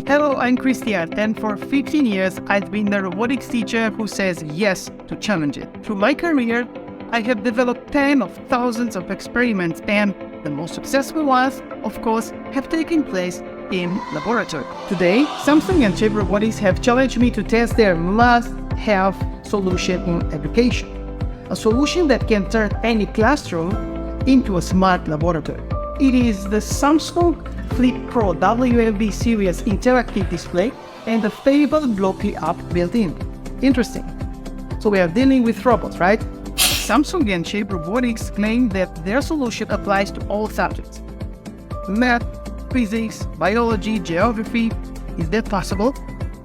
Hello, I'm Christian, and for 15 years I've been the robotics teacher who says yes to challenge it. Through my career, I have developed tens of thousands of experiments, and the most successful ones, of course, have taken place in laboratory. Today, Samsung and Shape Robotics have challenged me to test their must-have solution in application. A solution that can turn any classroom into a smart laboratory. It is the Samsung Flip Pro WMB series interactive display and the Fable Blocky app built in. Interesting. So we are dealing with robots, right? Samsung and Shape Robotics claim that their solution applies to all subjects. Math, physics, biology, geography. Is that possible?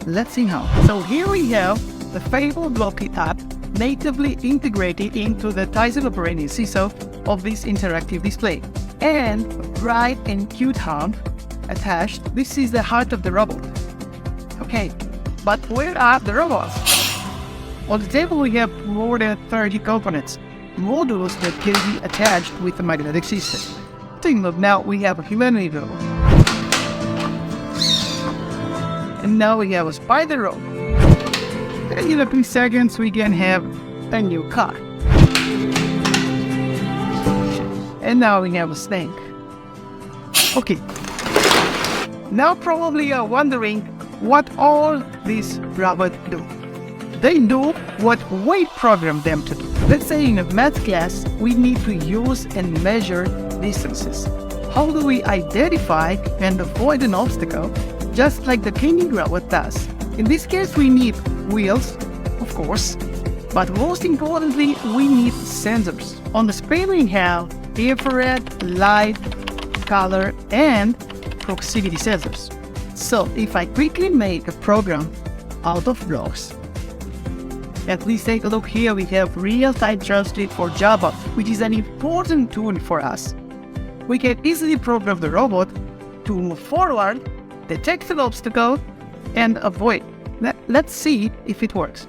Let's see how. So here we have the Fable Blocky app natively integrated into the Tizen operating system of this interactive display. And a bright and cute hand attached. This is the heart of the robot. Okay, but where are the robots? On the table we have more than 30 components, modules that can be attached with a magnetic system. Now we have a humanoid robot. And now we have a spider robot. And in a few seconds we can have a new car. And now we have a snake. Okay. Now probably you're wondering what all these robots do. They do what we program them to do. Let's say in a math class, we need to use and measure distances. How do we identify and avoid an obstacle, just like the cleaning robot does? In this case, we need wheels, of course, but most importantly, we need sensors. On the screen we have infrared, light, color, and proximity sensors. So if I quickly make a program out of blocks, and please take a look here, we have real-time translate for Java, which is an important tool for us. We can easily program the robot to move forward, detect an obstacle, and avoid. Let's see if it works.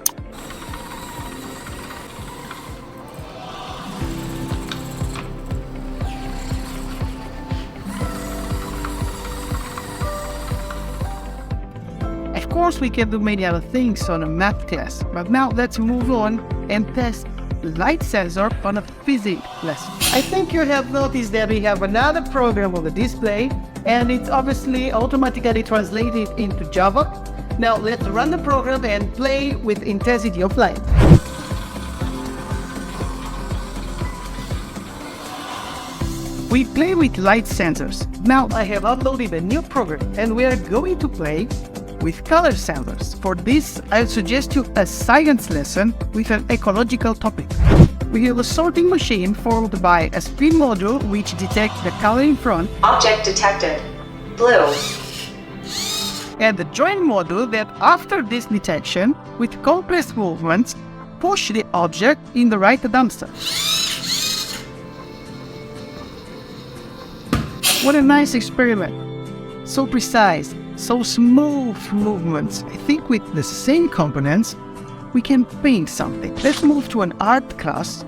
Of course, we can do many other things on a math test, but now let's move on and test light sensor on a physics lesson. I think you have noticed that we have another program on the display, and it's obviously automatically translated into Java. Now let's run the program and play with intensity of light. We play with light sensors. Now I have uploaded a new program, and we are going to play with color sensors. For this, I suggest you a science lesson with an ecological topic. We have a sorting machine formed by a spin module which detects the color in front. Object detected. Blue. And the join module that after this detection, with complex movements, push the object in the right dumpster. What a nice experiment. So precise. So smooth movements. I think with the same components, we can paint something. Let's move to an art class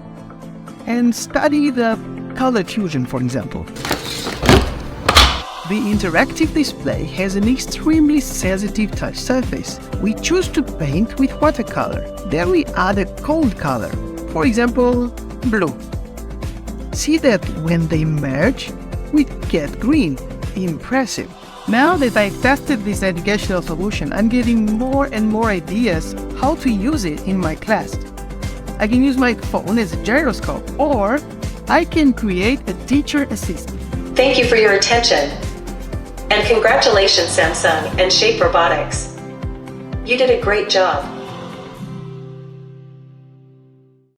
and study the color fusion, for example. The interactive display has an extremely sensitive touch surface. We choose to paint with watercolor. Then we add a cold color, for example, blue. See that when they merge, we get green. Impressive. Now that I've tested this educational solution, I'm getting more and more ideas how to use it in my class. I can use my phone as a gyroscope, or I can create a teacher assistant. Thank you for your attention. And congratulations, Samsung and Shape Robotics. You did a great job.